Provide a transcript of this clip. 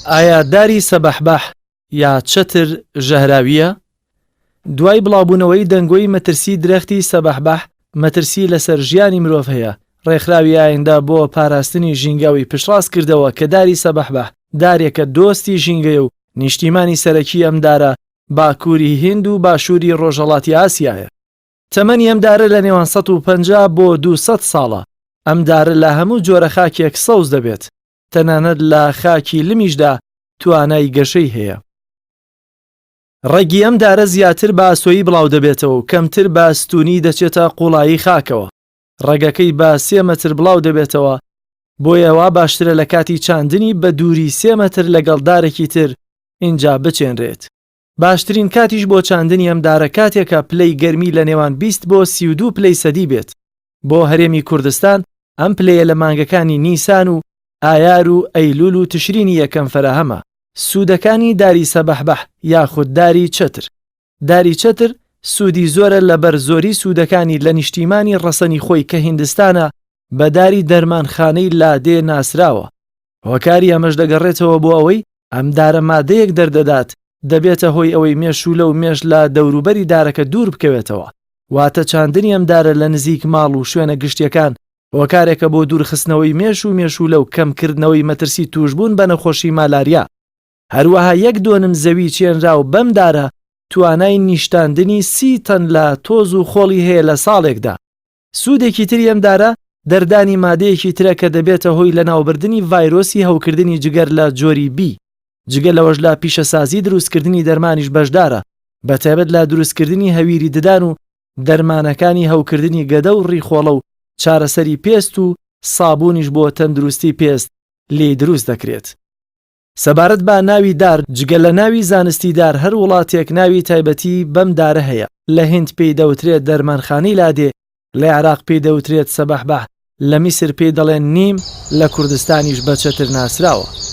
ئایا داری سەبەحبەح یا چەتر ژەهراویە؟ دوای بڵاوبوونەوەی دەنگۆی مەترسی درەختی سەبەحبەح مەترسی لەسەر ژیانی مرۆڤ هەیە. ڕێکخراوی ئایندە بۆ پاراستنی ژینگەوی پشتڕاست کردەوە کە داری سەبەحبەح دارێکە دۆستی ژینگەیە و نیشتیمانی سەرەکی ئەم دارە باکووری هیند و باشووری ڕۆژهەڵاتی ئاسیایە. تەمەنی ئەم دارە لە نێوان 150 بۆ 200 ساڵە. ئەم دارە لە هەموو جۆرە خاکێک سەوز دەبێت. تەنانەت لە خاکی لمیشدا توانای گەشەی هەیە. ڕێگی ئەم دارە زیاتر بە ئاسۆیی بڵاو دەبێتەوە و کەمتر بە ستونی دەچێتە قوڵایی خاکەوە. ڕێگەکەی بە 3 مەتر بڵاو دەبێتەوە، بۆیە وا باشترە لە کاتی چاندنی بە دووری 3 مەتر لەگەڵ دارێکی تر اینجا بچێنرێت. باشترین کاتیش بۆ چاندنی ئەم دارە کاتێکە پلەی گەرمی لە نێوان 20 بۆ 32 پلەی سەدی بێت. بۆ هەرێمی کوردستان ئەم پلەیە لە مانگەکانی نیسان و ئایار و ئەیلول و تشرینی یەکەم فەرەهەمە. سوودەکانی داری سەبەحبەح یاخود داری چەتر. داری چەتر سوودی زۆرە لەبەر زۆری سوودەکانی لە نیشتیمانی ڕەسەنی خۆی کە هیندستانە بە داری دەرمانخانەی لادێ ناسراوە. هۆکاری ئەمەش دەگەڕێتەوە بۆ ئەوەی ئەم دارە مادەیەک دەردەدات دەبێتە هۆی ئەوەی مێشولە و مێش لە دەوروبەری دارەکە دوور بکەوێتەوە. واتە چاندنی ئەم دارە لە نزیک ماڵ و شوێنە گشتیەکان هۆکارێکە بۆ دوورخستنەوەی مێش و مێشولە و کەمکردنەوەی مەترسی توشبوون بە نەخۆشی مالاریا. هەروەها 1 دۆنم زەوی چێنرا و بەم دارە توانای نیشتاندنی 30 تەن لە تۆز و خۆڵی هەیە لە ساڵێکدا. سوودێکی تری ئەم دارە دەردانی مادەیەکی ترە کە دەبێتە هۆی لە ناوبردنی ڤایرۆسی هەوکردنی جگەر لە جۆری بی. جگە لەوەش لە پیشەسازی دروستکردنی دەرمانیش بەشدارە، بەتایبەت لە دروستکردنی هەویری ددان و دەرمانەکانی هەوکردنی گەدە و ڕیخۆڵە و چارەسەری پێست و سابوونیش بۆ تەندروستی پێست لێ دروست دەکرێت. سەبارەت بە ناوی دار، جگە لە ناوی زانستی دار هەر وڵاتێک ناوی تایبەتی بەم دارە هەیە. لە هیند پێی دەوترێت دەرمانخانەی لادێ، لە عێراق پێی دەوترێت سەبەحبەح، لە میسر پێی دەڵێن نیم، لە کوردستانیش بە چەتر ناسراوە.